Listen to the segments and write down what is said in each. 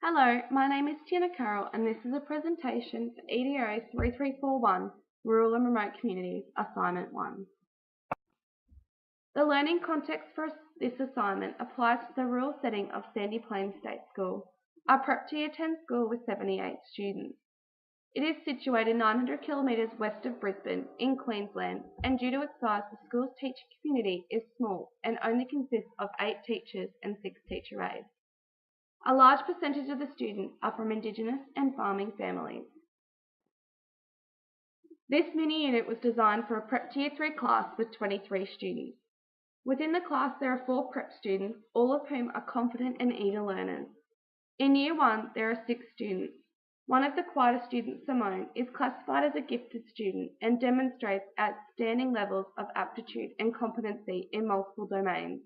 Hello, my name is Tina Carroll and this is a presentation for EDO 3341, Rural and Remote Communities, Assignment 1. The learning context for this assignment applies to the rural setting of Sandy Plains State School, a Prep Tier 10 school with 78 students. It is situated 900 kilometres west of Brisbane in Queensland, and due to its size, the school's teacher community is small and only consists of 8 teachers and 6 teacher aides. A large percentage of the students are from Indigenous and farming families. This mini-unit was designed for a Prep Tier 3 class with 23 students. Within the class there are 4 Prep students, all of whom are confident and eager learners. In Year 1 there are 6 students. One of the quieter students, Simone, is classified as a gifted student and demonstrates outstanding levels of aptitude and competency in multiple domains.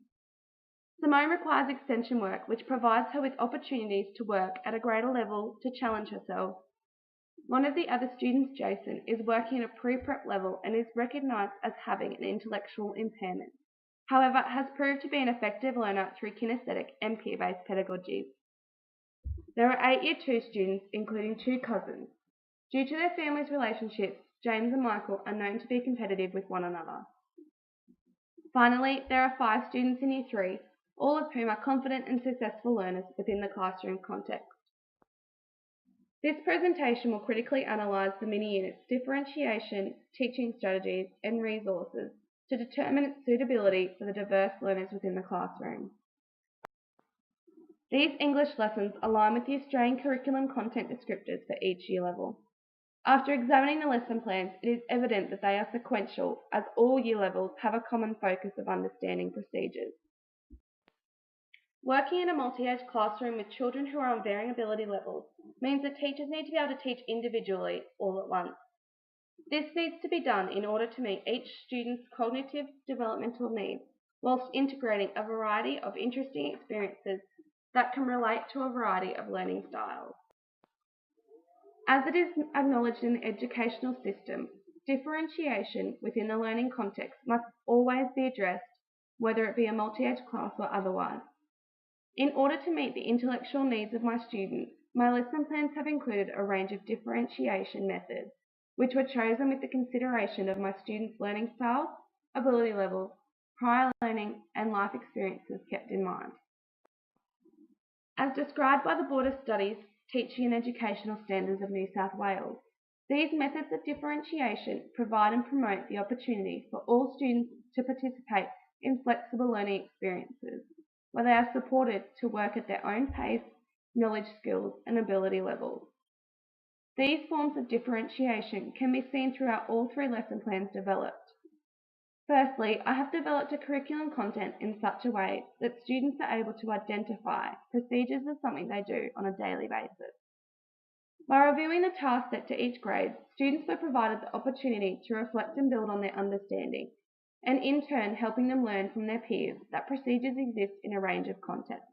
Simone requires extension work, which provides her with opportunities to work at a greater level to challenge herself. One of the other students, Jason, is working at a pre-prep level and is recognised as having an intellectual impairment. However, has proved to be an effective learner through kinesthetic and peer-based pedagogies. There are 8 Year 2 students, including 2 cousins. Due to their families' relationships, James and Michael are known to be competitive with one another. Finally, there are 5 students in Year 3, all of whom are confident and successful learners within the classroom context. This presentation will critically analyse the mini-unit's differentiation, teaching strategies and resources to determine its suitability for the diverse learners within the classroom. These English lessons align with the Australian curriculum content descriptors for each year level. After examining the lesson plans, it is evident that they are sequential, as all year levels have a common focus of understanding procedures. Working in a multi-age classroom with children who are on varying ability levels means that teachers need to be able to teach individually all at once. This needs to be done in order to meet each student's cognitive developmental needs, whilst integrating a variety of interesting experiences that can relate to a variety of learning styles. As it is acknowledged in the educational system, differentiation within the learning context must always be addressed, whether it be a multi-age class or otherwise. In order to meet the intellectual needs of my students, my lesson plans have included a range of differentiation methods, which were chosen with the consideration of my students' learning styles, ability levels, prior learning and life experiences kept in mind. As described by the Board of Studies, Teaching and Educational Standards of New South Wales, these methods of differentiation provide and promote the opportunity for all students to participate in flexible learning experiences, where they are supported to work at their own pace, knowledge, skills and ability levels. These forms of differentiation can be seen throughout all 3 lesson plans developed. Firstly, I have developed a curriculum content in such a way that students are able to identify procedures as something they do on a daily basis. By reviewing the task set to each grade, students were provided the opportunity to reflect and build on their understanding, and in turn helping them learn from their peers that procedures exist in a range of contexts.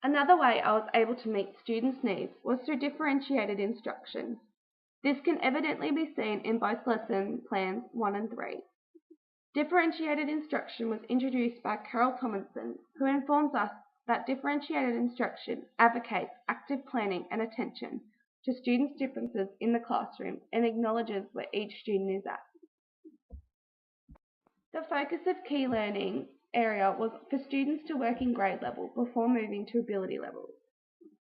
Another way I was able to meet students' needs was through differentiated instruction. This can evidently be seen in both lesson plans 1 and 3. Differentiated instruction was introduced by Carol Tomlinson, who informs us that differentiated instruction advocates active planning and attention to students' differences in the classroom and acknowledges where each student is at. The focus of key learning area was for students to work in grade level before moving to ability levels.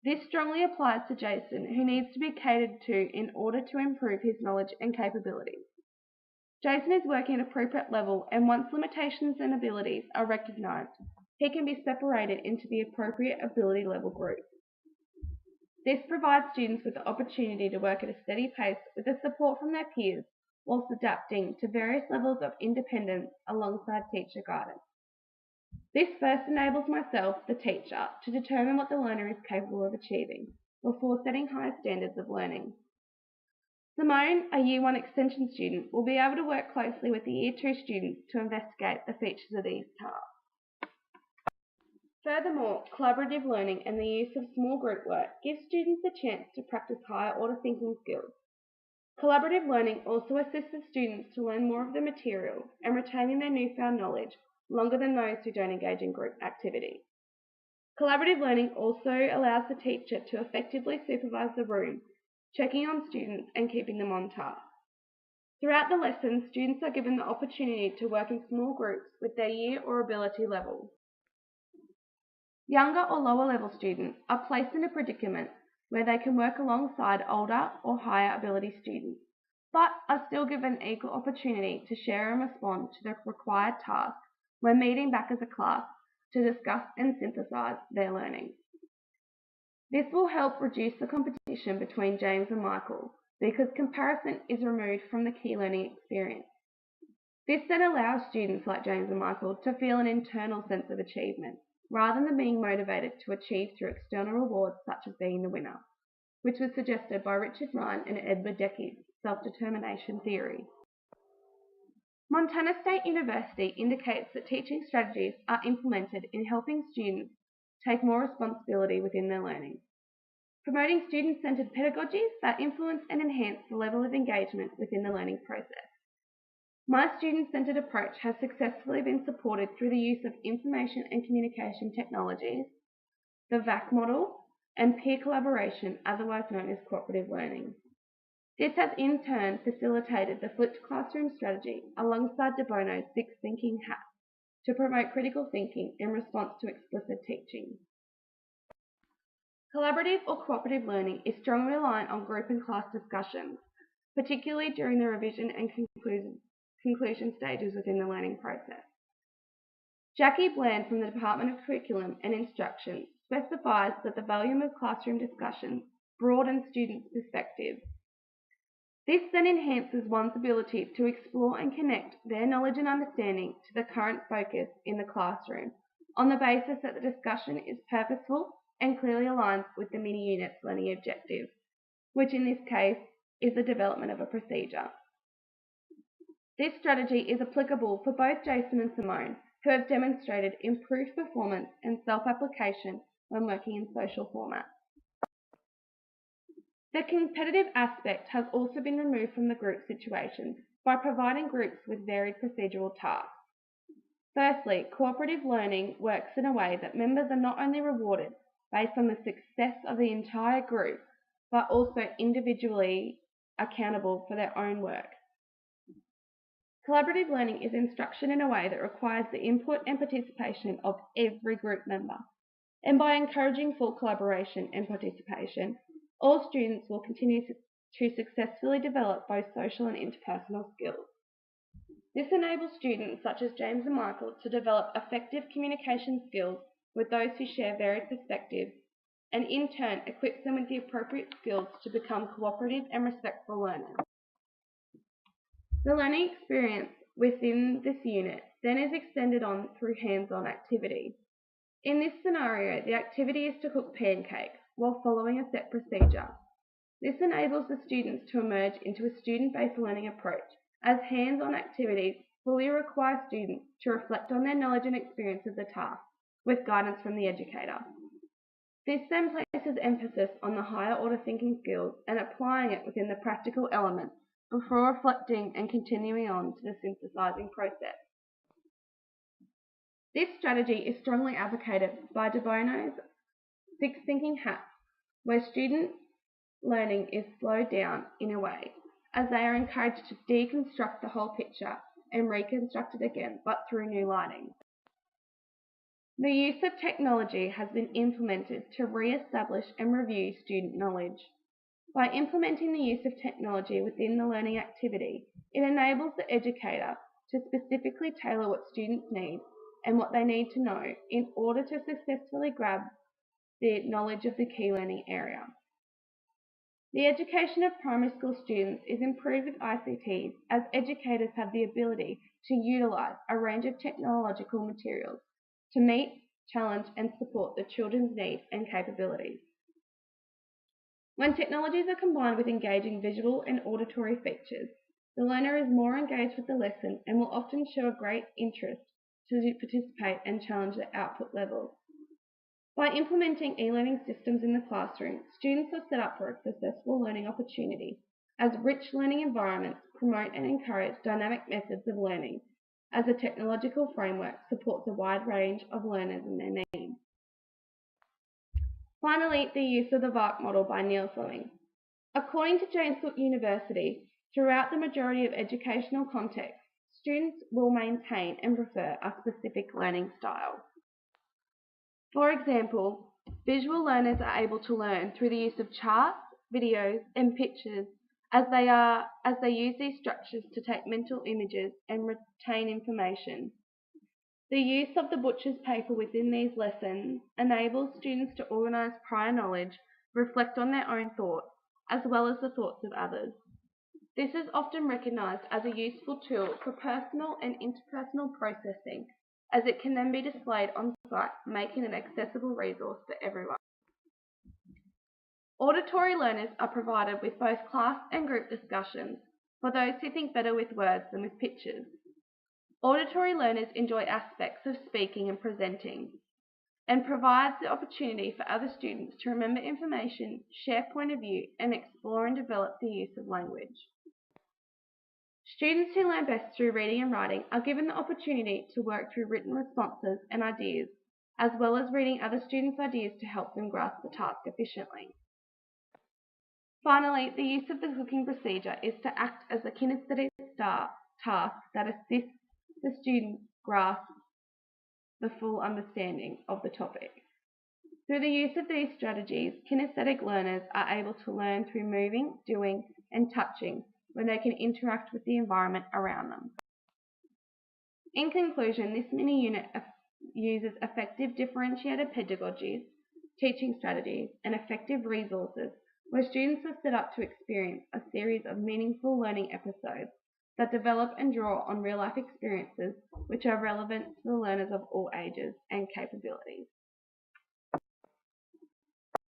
This strongly applies to Jason, who needs to be catered to in order to improve his knowledge and capabilities. Jason is working at a pre-prep level, and once limitations and abilities are recognised, he can be separated into the appropriate ability level group. This provides students with the opportunity to work at a steady pace with the support from their peers, whilst adapting to various levels of independence alongside teacher guidance. This first enables myself, the teacher, to determine what the learner is capable of achieving before setting higher standards of learning. Simone, a Year 1 extension student, will be able to work closely with the Year 2 students to investigate the features of these tasks. Furthermore, collaborative learning and the use of small group work gives students a chance to practice higher order thinking skills. Collaborative learning also assists the students to learn more of the material and retaining their newfound knowledge longer than those who don't engage in group activity. Collaborative learning also allows the teacher to effectively supervise the room, checking on students and keeping them on task. Throughout the lesson, students are given the opportunity to work in small groups with their year or ability level. Younger or lower level students are placed in a predicament where they can work alongside older or higher ability students, but are still given equal opportunity to share and respond to the required task when meeting back as a class to discuss and synthesize their learning. This will help reduce the competition between James and Michael because comparison is removed from the key learning experience. This then allows students like James and Michael to feel an internal sense of achievement, rather than being motivated to achieve through external rewards such as being the winner, which was suggested by Richard Ryan and Edward Decky's self-determination theory. Montana State University indicates that teaching strategies are implemented in helping students take more responsibility within their learning, promoting student-centered pedagogies that influence and enhance the level of engagement within the learning process. My student-centered approach has successfully been supported through the use of information and communication technologies, the VAC model, and peer collaboration, otherwise known as cooperative learning. This has in turn facilitated the flipped classroom strategy alongside De Bono's 6 thinking hats to promote critical thinking in response to explicit teaching. Collaborative or cooperative learning is strongly reliant on group and class discussions, particularly during the revision and conclusion stages within the learning process. Jackie Bland from the Department of Curriculum and Instruction specifies that the volume of classroom discussion broadens students' perspectives. This then enhances one's ability to explore and connect their knowledge and understanding to the current focus in the classroom on the basis that the discussion is purposeful and clearly aligns with the mini-unit's learning objective, which in this case is the development of a procedure. This strategy is applicable for both Jason and Simone, who have demonstrated improved performance and self-application when working in social formats. The competitive aspect has also been removed from the group situations by providing groups with varied procedural tasks. Firstly, cooperative learning works in a way that members are not only rewarded based on the success of the entire group, but also individually accountable for their own work. Collaborative learning is instruction in a way that requires the input and participation of every group member, and by encouraging full collaboration and participation, all students will continue to successfully develop both social and interpersonal skills. This enables students such as James and Michael to develop effective communication skills with those who share varied perspectives, and in turn equips them with the appropriate skills to become cooperative and respectful learners. The learning experience within this unit then is extended on through hands-on activity. In this scenario, the activity is to cook pancakes while following a set procedure. This enables the students to emerge into a student-based learning approach, as hands-on activities fully require students to reflect on their knowledge and experience of the task, with guidance from the educator. This then places emphasis on the higher order thinking skills and applying it within the practical elements before reflecting and continuing on to the synthesizing process. This strategy is strongly advocated by De Bono's 6 thinking hats, where student learning is slowed down in a way, as they are encouraged to deconstruct the whole picture and reconstruct it again, but through new lighting. The use of technology has been implemented to re-establish and review student knowledge. By implementing the use of technology within the learning activity, it enables the educator to specifically tailor what students need and what they need to know in order to successfully grab the knowledge of the key learning area. The education of primary school students is improved with ICTs, as educators have the ability to utilize a range of technological materials to meet, challenge, and support the children's needs and capabilities. When technologies are combined with engaging visual and auditory features, the learner is more engaged with the lesson and will often show a great interest to participate and challenge their output levels. By implementing e-learning systems in the classroom, students are set up for a successful learning opportunity, as rich learning environments promote and encourage dynamic methods of learning, as a technological framework supports a wide range of learners and their needs. Finally, the use of the VARC model by Neil Fleming. According to James Cook University, throughout the majority of educational contexts, students will maintain and prefer a specific learning style. For example, visual learners are able to learn through the use of charts, videos, and pictures as they use these structures to take mental images and retain information. The use of the butcher's paper within these lessons enables students to organise prior knowledge, reflect on their own thoughts, as well as the thoughts of others. This is often recognised as a useful tool for personal and interpersonal processing, as it can then be displayed on site, making an accessible resource for everyone. Auditory learners are provided with both class and group discussions for those who think better with words than with pictures. Auditory learners enjoy aspects of speaking and presenting, and provides the opportunity for other students to remember information, share point of view, and explore and develop the use of language. Students who learn best through reading and writing are given the opportunity to work through written responses and ideas, as well as reading other students' ideas to help them grasp the task efficiently. Finally, the use of the cooking procedure is to act as a kinesthetic task that assists the student grasp the full understanding of the topic. Through the use of these strategies, kinesthetic learners are able to learn through moving, doing, and touching when they can interact with the environment around them. In conclusion, this mini-unit uses effective differentiated pedagogies, teaching strategies, and effective resources where students are set up to experience a series of meaningful learning episodes that develop and draw on real-life experiences which are relevant to the learners of all ages and capabilities.